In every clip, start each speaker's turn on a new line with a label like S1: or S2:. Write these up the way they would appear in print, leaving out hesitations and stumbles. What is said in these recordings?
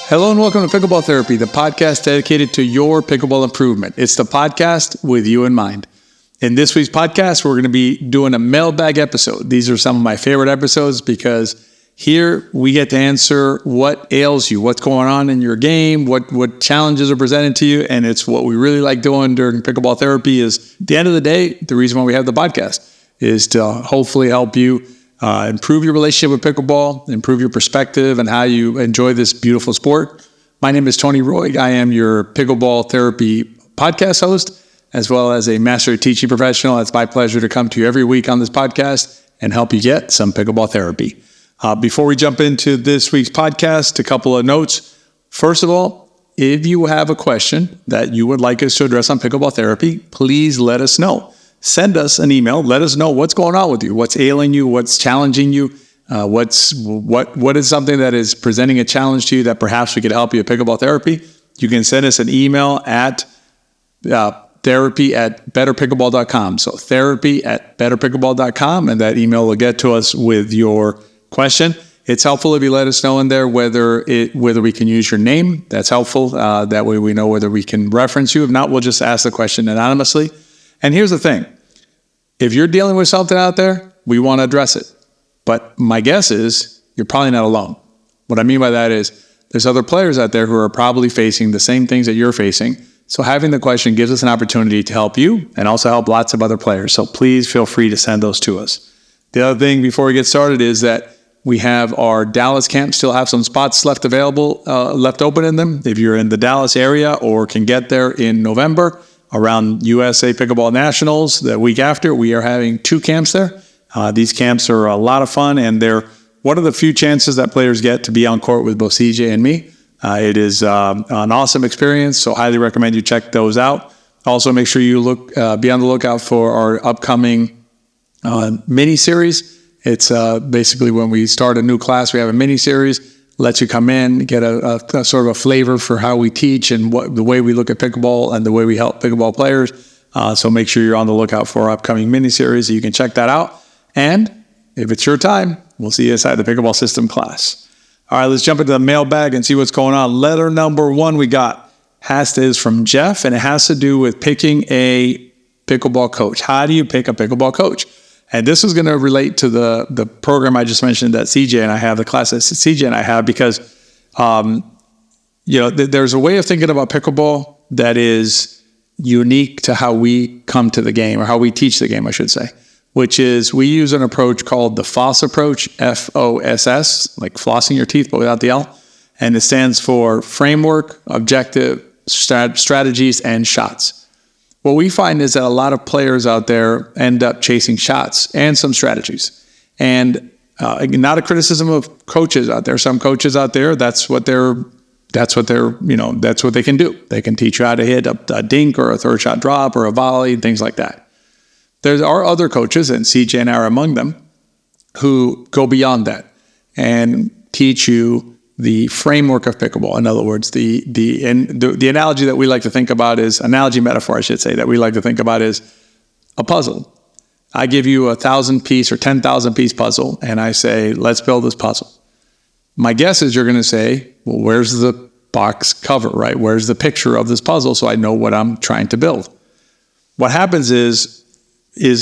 S1: Hello and welcome to Pickleball Therapy, the podcast dedicated to your pickleball improvement. It's the podcast with you in mind. In this week's podcast, we're going to be doing a mailbag episode. These are some of my favorite episodes because here we get to answer what ails you, what's going on in your game, what challenges are presented to you, and it's what we really like doing during Pickleball Therapy is, at the end of the day, the reason why we have the podcast is to hopefully help you improve your relationship with pickleball, improve your perspective and how you enjoy this beautiful sport. My name is Tony Roy. I am your Pickleball Therapy podcast host, as well as a master teaching professional. It's my pleasure to come to you every week on this podcast and help you get some pickleball therapy. Before we jump into this week's podcast, a couple of notes. First of all, if you have a question that you would like us to address on Pickleball Therapy, please let us know. Send us an email. Let us know what's going on with you, what's ailing you, what's challenging you, what is something that is presenting a challenge to you that perhaps we could help you at Pickleball Therapy. You can send us an email at therapy@betterpickleball.com. So therapy@betterpickleball.com, and that email will get to us with your question. It's helpful if you let us know in there whether we can use your name. That's helpful. That way we know whether we can reference you. If not, we'll just ask the question anonymously. And here's the thing. If you're dealing with something out there, we want to address it. But my guess is you're probably not alone. What I mean by that is there's other players out there who are probably facing the same things that you're facing. So having the question gives us an opportunity to help you and also help lots of other players. So please feel free to send those to us. The other thing before we get started is that we have our Dallas camp still have some spots left open in them. If you're in the Dallas area or can get there in November, around USA Pickleball Nationals, the week after, we are having 2 camps there. These camps are a lot of fun, and they're one of the few chances that players get to be on court with both CJ and me. It is an awesome experience, so highly recommend you check those out. Also, make sure you be on the lookout for our upcoming mini-series. It's basically when we start a new class, we have a mini-series. Lets you come in, get a sort of a flavor for how we teach and the way we look at pickleball and the way we help pickleball players. So make sure you're on the lookout for our upcoming mini-series. You can check that out. And if it's your time, we'll see you inside the pickleball system class. All right, let's jump into the mailbag and see what's going on. Letter number 1 we got is from Jeff, and it has to do with picking a pickleball coach. How do you pick a pickleball coach? And this is going to relate to the program I just mentioned that CJ and I have, the class that CJ and I have, because there's a way of thinking about pickleball that is unique to how we come to the game, or how we teach the game, I should say, which is we use an approach called the FOSS approach, FOSS, like flossing your teeth, but without the L. And it stands for framework, objective, strategies, and shots. What we find is that a lot of players out there end up chasing shots and some strategies. And not a criticism of coaches out there. Some coaches out there, that's what they can do. They can teach you how to hit a dink or a third shot drop or a volley, things like that. There are other coaches, and CJ and I are among them, who go beyond that and teach you the framework of pickleball. In other words, the analogy that we like to think about is, metaphor I should say, that we like to think about is a puzzle. I give you 1,000-piece or 10,000-piece puzzle, and I say, let's build this puzzle. My guess is you're going to say, well, where's the box cover, right? Where's the picture of this puzzle so I know what I'm trying to build? What happens is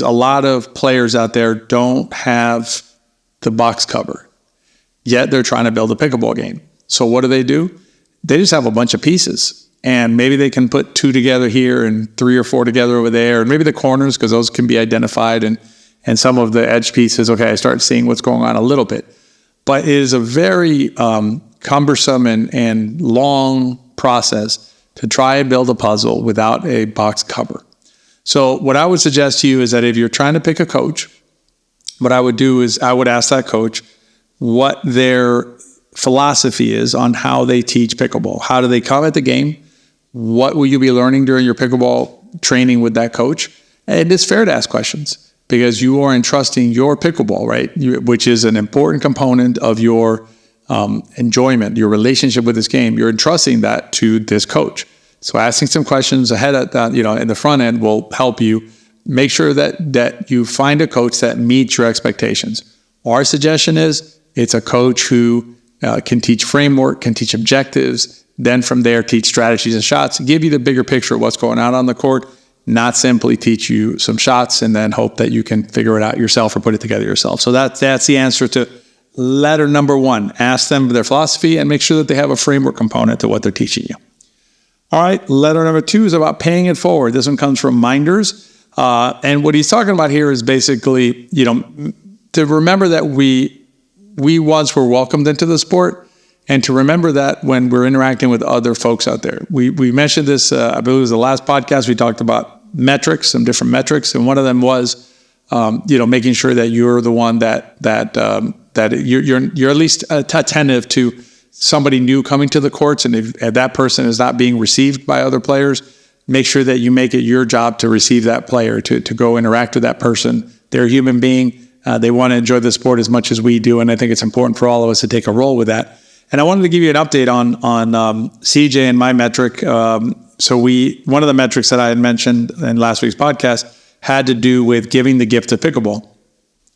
S1: a lot of players out there don't have the box cover. Yet they're trying to build a pickleball game. So what do? They just have a bunch of pieces. And maybe they can put 2 together here and 3 or 4 together over there. And maybe the corners, because those can be identified. And some of the edge pieces, okay, I start seeing what's going on a little bit. But it is a very cumbersome and long process to try and build a puzzle without a box cover. So what I would suggest to you is that if you're trying to pick a coach, what I would do is I would ask that coach what their philosophy is on how they teach pickleball. How do they come at the game? What will you be learning during your pickleball training with that coach? And it's fair to ask questions because you are entrusting your pickleball, right? Which is an important component of your enjoyment, your relationship with this game. You're entrusting that to this coach. So asking some questions ahead of that, in the front end will help you make sure that you find a coach that meets your expectations. Our suggestion is it's a coach who can teach framework, can teach objectives, then from there teach strategies and shots, give you the bigger picture of what's going on the court, not simply teach you some shots and then hope that you can figure it out yourself or put it together yourself. So that's the answer to letter number 1. Ask them their philosophy and make sure that they have a framework component to what they're teaching you. All right, letter number 2 is about paying it forward. This one comes from Minders. And what he's talking about here is basically, to remember that we once were welcomed into the sport, and to remember that when we're interacting with other folks out there. We mentioned this, I believe it was the last podcast, we talked about metrics, some different metrics, and one of them was, making sure that you're the one that you're at least attentive to somebody new coming to the courts, and if that person is not being received by other players, make sure that you make it your job to receive that player, to go interact with that person. They're a human being. They want to enjoy the sport as much as we do, and I think it's important for all of us to take a role with that. And I wanted to give you an update on CJ and my metric. So one of the metrics that I had mentioned in last week's podcast had to do with giving the gift of pickleball.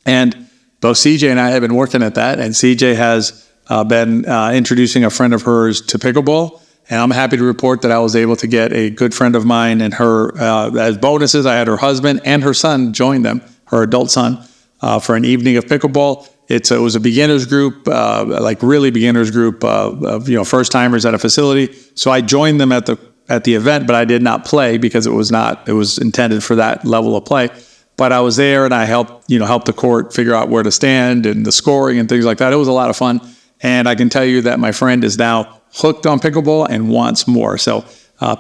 S1: And both CJ and I have been working at that, and CJ has been introducing a friend of hers to pickleball. And I'm happy to report that I was able to get a good friend of mine and her, as bonuses, I had her husband and her son join them, her adult son, for an evening of pickleball. It was a beginners group, like really beginners group of first timers at a facility. So I joined them at the event, but I did not play because it was intended for that level of play. But I was there and I helped the court figure out where to stand and the scoring and things like that. It was a lot of fun. And I can tell you that my friend is now hooked on pickleball and wants more. So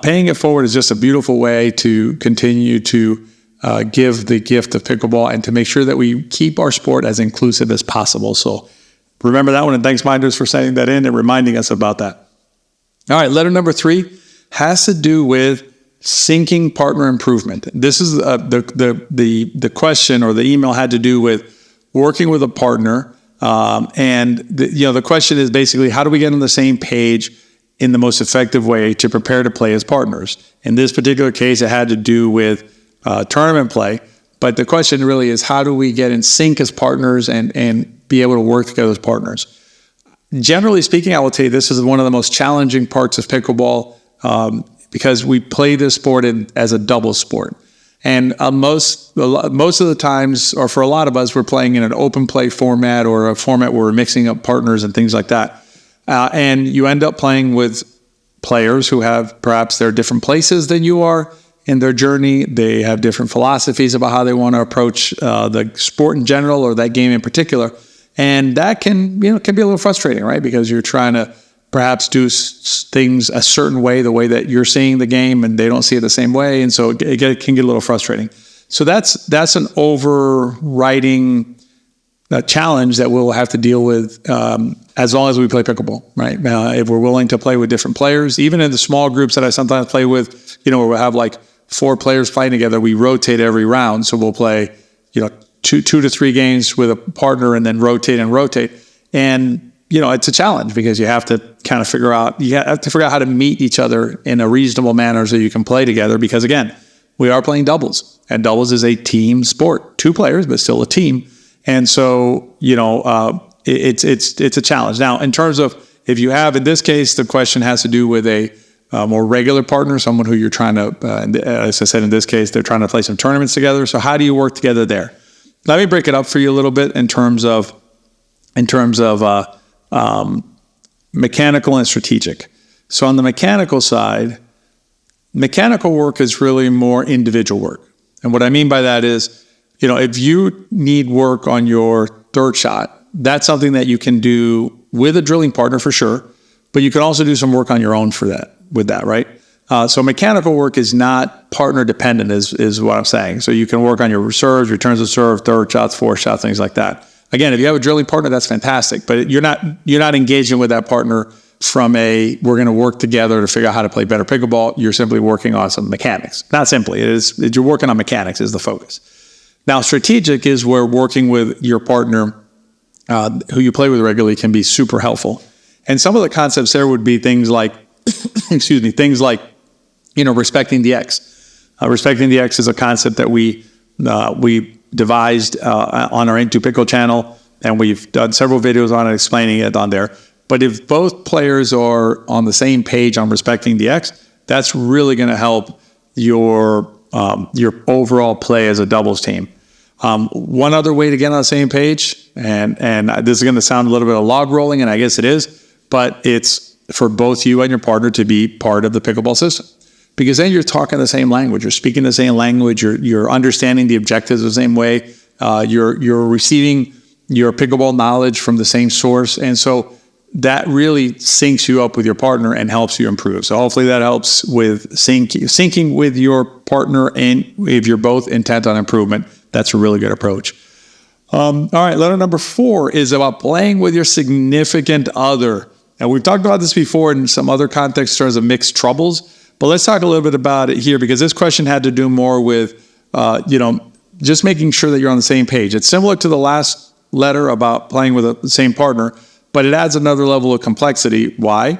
S1: paying it forward is just a beautiful way to continue to give the gift of pickleball and to make sure that we keep our sport as inclusive as possible. So remember that one, and thanks, Minders, for sending that in and reminding us about that. All right, letter number 3 has to do with syncing partner improvement. This is the question, or the email had to do with working with a partner, and the question is basically, how do we get on the same page in the most effective way to prepare to play as partners? In this particular case, it had to do with tournament play, but the question really is, how do we get in sync as partners and be able to work together as partners? Generally speaking, I will tell you this is one of the most challenging parts of pickleball because we play this sport as a double sport. And most of the times, or for a lot of us, we're playing in an open play format or a format where we're mixing up partners and things like that. And you end up playing with players who have perhaps they're different places than you are in their journey. They have different philosophies about how they want to approach the sport in general or that game in particular. And that can be a little frustrating, right? Because you're trying to perhaps do things a certain way, the way that you're seeing the game, and they don't see it the same way. And so it can get a little frustrating. So that's an overriding challenge that we'll have to deal with as long as we play pickleball, right? If we're willing to play with different players, even in the small groups that I sometimes play with, where we'll have like 4 players playing together, we rotate every round. So we'll play, 2 to 3 games with a partner and then rotate. And, it's a challenge because you have to kind of figure out how to meet each other in a reasonable manner so you can play together. Because again, we are playing doubles, and doubles is a team sport, 2 players, but still a team. And so, it's a challenge. Now, in terms of if you have, in this case, the question has to do with a more regular partner, someone who you're trying to, as I said, in this case, they're trying to play some tournaments together. So how do you work together there? Let me break it up for you a little bit in terms of mechanical and strategic. So on the mechanical side, mechanical work is really more individual work. And what I mean by that is, if you need work on your third shot, that's something that you can do with a drilling partner for sure, but you can also do some work on your own with that, right? So mechanical work is not partner dependent is what I'm saying. So you can work on your serves, returns of serve, third shots, fourth shots, things like that. Again, if you have a drilling partner, that's fantastic, but you're not engaging with that partner from we're going to work together to figure out how to play better pickleball. You're simply working on some mechanics. Not simply, you're working on mechanics is the focus. Now, strategic is where working with your partner who you play with regularly can be super helpful. And some of the concepts there would be things like, respecting the X. Respecting the X is a concept that we devised on our Into Pickle channel, and we've done several videos on it explaining it on there. But if both players are on the same page on respecting the X, that's really going to help your overall play as a doubles team. One other way to get on the same page, and this is going to sound a little bit of log rolling, and I guess it is, but it's for both you and your partner to be part of the pickleball system. Because then you're talking the same language, you're speaking the same language, you're understanding the objectives the same way, you're receiving your pickleball knowledge from the same source, and so that really syncs you up with your partner and helps you improve. So hopefully that helps with syncing with your partner, and if you're both intent on improvement, that's a really good approach. All right, letter number 4 is about playing with your significant other. And we've talked about this before in some other contexts in terms of mixed troubles, but let's talk a little bit about it here, because this question had to do more with, just making sure that you're on the same page. It's similar to the last letter about playing with the same partner, but it adds another level of complexity. Why?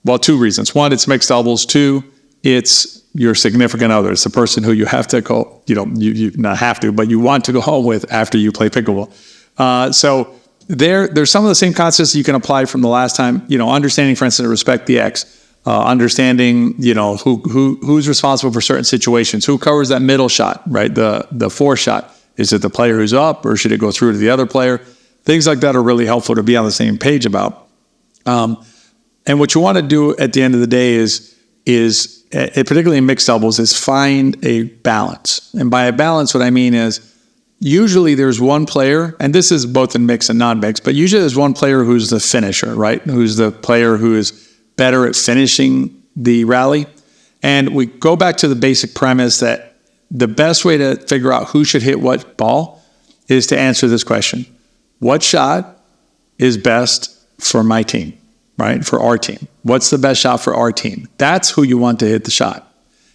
S1: Well, 2 reasons. 1, it's mixed doubles. 2, it's your significant other. It's the person who you have to go, you not have to, but you want to go home with after you play pickleball. So there's some of the same concepts you can apply from the last time, understanding, for instance, respect the X, understanding, who's responsible for certain situations, who covers that middle shot, right? The 4 shot. Is it the player who's up, or should it go through to the other player? Things like that are really helpful to be on the same page about. And what you want to do at the end of the day is particularly in mixed doubles, is find a balance. And by a balance, what I mean is usually there's one player, and this is both in mixed and non-mixed, but usually there's one player who's the finisher, right? Who's the player who is better at finishing the rally. And we go back to the basic premise that the best way to figure out who should hit what ball is to answer this question. What shot is best for my team, right? For our team. What's the best shot for our team? That's who you want to hit the shot.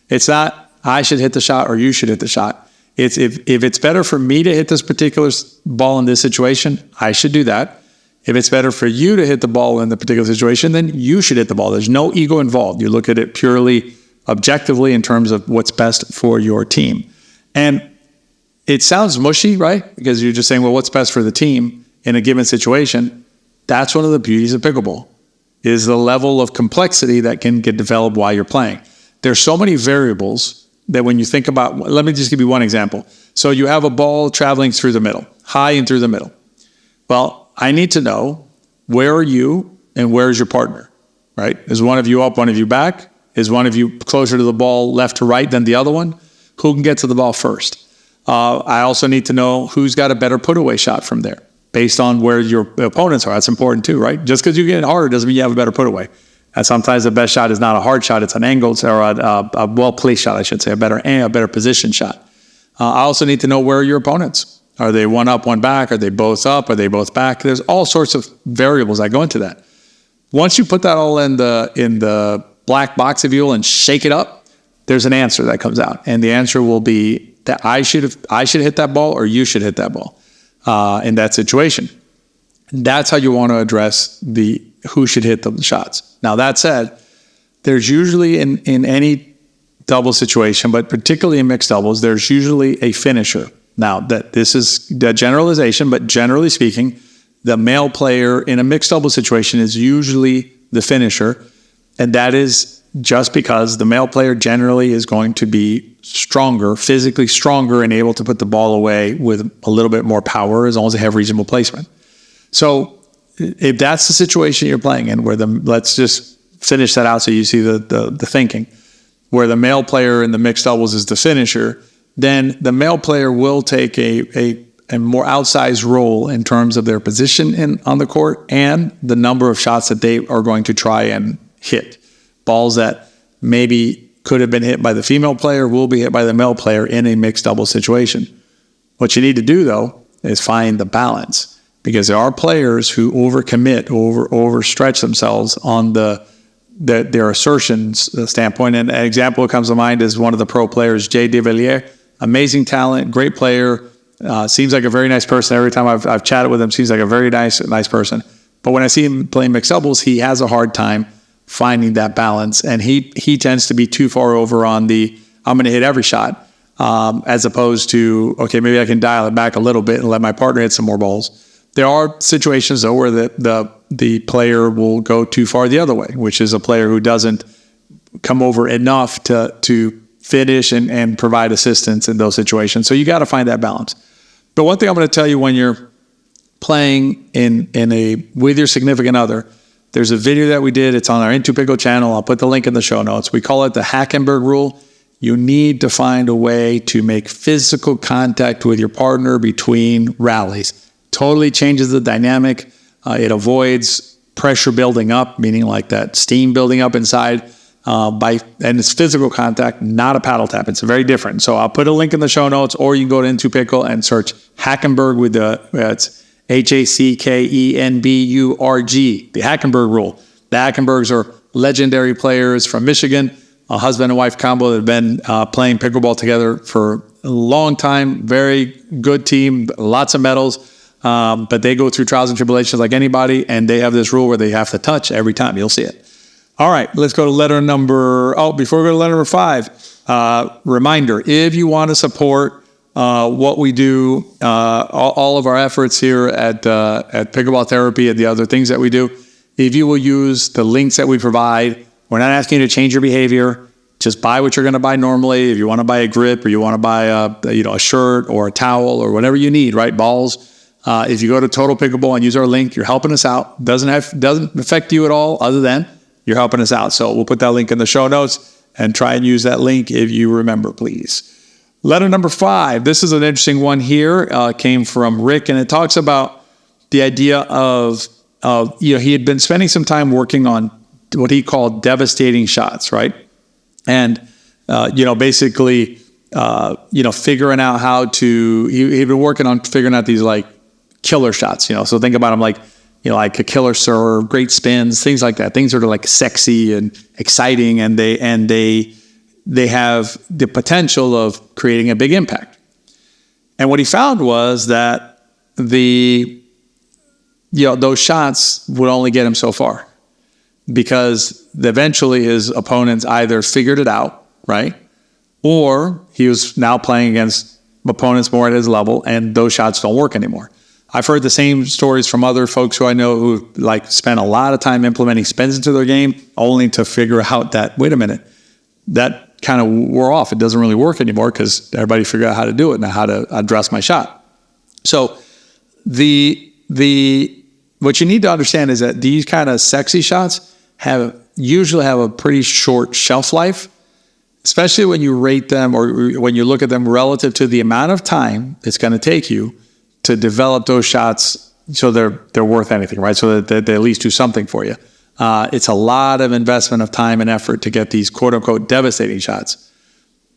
S1: It's not I should hit the shot or you should hit the shot. It's if it's better for me to hit this particular ball in this situation, I should do that. If it's better for you to hit the ball in the particular situation, then you should hit the ball. There's no ego involved. You look at it purely objectively in terms of what's best for your team. And it sounds mushy, right? Because you're just saying, well, what's best for the team in a given situation? That's one of the beauties of pickleball, is the level of complexity that can get developed while you're playing. There's so many variables that when you think about, let me just give you one example. So you have a ball traveling through the middle, high and through the middle. Well, I need to know, where are you and where is your partner, right? Is one of you up, one of you back? Is one of you closer to the ball left to right than the other one? Who can get to the ball first? I also need to know who's got a better put-away shot from there, based on where your opponents are. That's important too, right? Just because you get it harder doesn't mean you have a better put-away. And sometimes the best shot is not a hard shot; it's an angled or a well-placed shot, I should say, a better position shot. I also need to know, where are your opponents? Are they one up, one back? Are they both up? Are they both back? There's all sorts of variables that go into that. Once you put that all in the black box, if you will, and shake it up, there's an answer that comes out, and the answer will be that I should hit that ball, or you should hit that ball in that situation. That's how you want to address the who should hit the shots. Now, that said, there's usually in any double situation, but particularly in mixed doubles, there's usually a finisher. Now, this is the generalization, but generally speaking, the male player in a mixed double situation is usually the finisher, and that is just because the male player generally is going to be stronger, physically stronger, and able to put the ball away with a little bit more power, as long as they have reasonable placement. So if that's the situation you're playing in, let's just finish that out so you see the thinking, where the male player in the mixed doubles is the finisher, then the male player will take a more outsized role in terms of their position on the court and the number of shots that they are going to try and hit. Balls that maybe could have been hit by the female player will be hit by the male player in a mixed double situation. What you need to do, though, is find the balance, because there are players who overcommit, overstretch themselves on their assertions standpoint. And an example that comes to mind is one of the pro players, Jay DeVilliers. Amazing talent, great player, seems like a very nice person. Every time I've chatted with him, seems like a very nice person. But when I see him playing mixed doubles, he has a hard time finding that balance, and he tends to be too far over on the I'm going to hit every shot, as opposed to, okay, maybe I can dial it back a little bit and let my partner hit some more balls. There are situations, though, where the player will go too far the other way, which is a player who doesn't come over enough to finish and provide assistance in those situations. So you got to find that balance. But one thing I'm going to tell you, when you're playing with your significant other, there's a video that we did. It's on our Into Pickle channel. I'll put the link in the show notes. We call it the Hackenberg rule. You need to find a way to make physical contact with your partner between rallies. Totally changes the dynamic. It avoids pressure building up, meaning like that steam building up inside. And it's physical contact, not a paddle tap. It's very different. So I'll put a link in the show notes, or you can go to Into Pickle and search Hackenberg with it's Hackenburg, the Hackenberg rule. The Hackenbergs are legendary players from Michigan, a husband and wife combo that have been playing pickleball together for a long time. Very good team, lots of medals. But they go through trials and tribulations like anybody, and they have this rule where they have to touch every time. You'll see it. All right, let's go to letter number, before we go to letter number 5, reminder, if you want to support what we do, all of our efforts here at Pickleball Therapy and the other things that we do, if you will use the links that we provide, we're not asking you to change your behavior. Just buy what you're going to buy normally. If you want to buy a grip, or you want to buy a shirt or a towel or whatever you need, right? Balls. If you go to Total Pickleball and use our link, you're helping us out. Doesn't affect you at all, other than you're helping us out. So we'll put that link in the show notes, and try and use that link if you remember, please. Letter number 5. This is an interesting one here. Came from Rick, and it talks about the idea of he had been spending some time working on what he called devastating shots, right? And basically figuring out how to. He'd been working on figuring out these like killer shots. So think about them like a killer serve, great spins, things like that. Things that are like sexy and exciting, and they have the potential of creating a big impact. And what he found was that those shots would only get him so far, because eventually his opponents either figured it out, right? Or he was now playing against opponents more at his level, and those shots don't work anymore. I've heard the same stories from other folks who I know who spent a lot of time implementing spins into their game, only to figure out that, wait a minute, that kind of wore off. It doesn't really work anymore because everybody figured out how to do it and how to address my shot. So what you need to understand is that these kind of sexy shots usually have a pretty short shelf life, especially when you rate them or when you look at them relative to the amount of time it's going to take you to develop those shots so they're worth anything, right? So that they at least do something for you. It's a lot of investment of time and effort to get these quote-unquote devastating shots.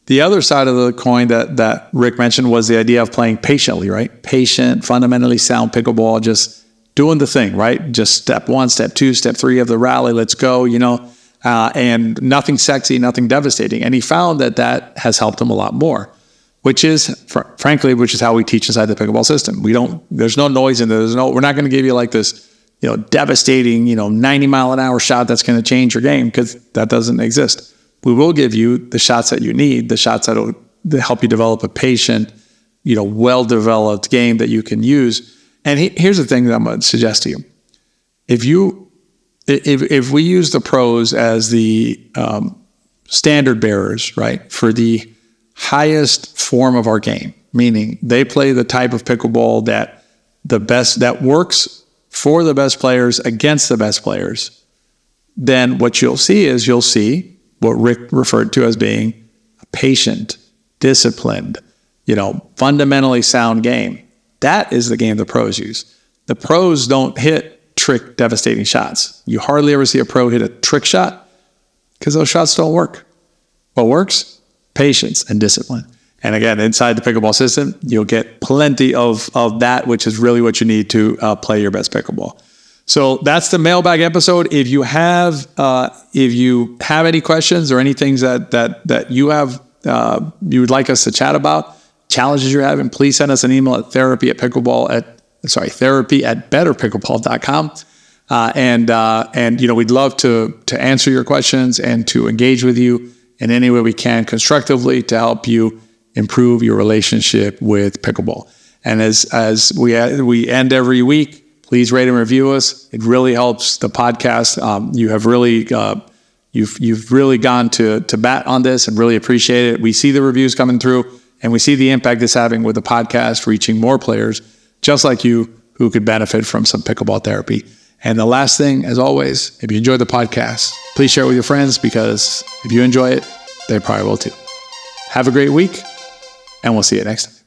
S1: The other side of the coin that Rick mentioned was the idea of playing patiently, right? Patient, fundamentally sound pickleball, just doing the thing, right? Just step 1, step 2, step 3 of the rally, let's go, and nothing sexy, nothing devastating. And he found that has helped him a lot more, which is how we teach inside the pickleball system. There's no noise in there. We're not going to give you like this, devastating, 90 mile an hour shot that's going to change your game, because that doesn't exist. We will give you the shots that you need, the shots that help you develop a patient, well-developed game that you can use. And here's the thing that I'm going to suggest to you. If we use the pros as the standard bearers, right, for the highest form of our game, meaning they play the type of pickleball that works for the best players against the best players, then what you'll see what Rick referred to as being a patient, disciplined, fundamentally sound game. That is the game the pros use. The pros don't hit trick, devastating shots. You hardly ever see a pro hit a trick shot because those shots don't work. What works? Patience and discipline. And again, inside the pickleball system, you'll get plenty of that, which is really what you need to play your best pickleball. So that's the mailbag episode. If you have any questions or any things that you have you would like us to chat about, challenges you're having, please send us an email at therapy@betterpickleball.com. And we'd love to answer your questions and to engage with you in any way we can constructively to help you improve your relationship with pickleball. And as we end every week, please rate and review us. It really helps the podcast. You have really you've really gone to bat on this and really appreciate it. We see the reviews coming through, and we see the impact it's having with the podcast, reaching more players just like you who could benefit from some pickleball therapy. And the last thing, as always, if you enjoyed the podcast, please share it with your friends, because if you enjoy it, they probably will too. Have a great week, and we'll see you next time.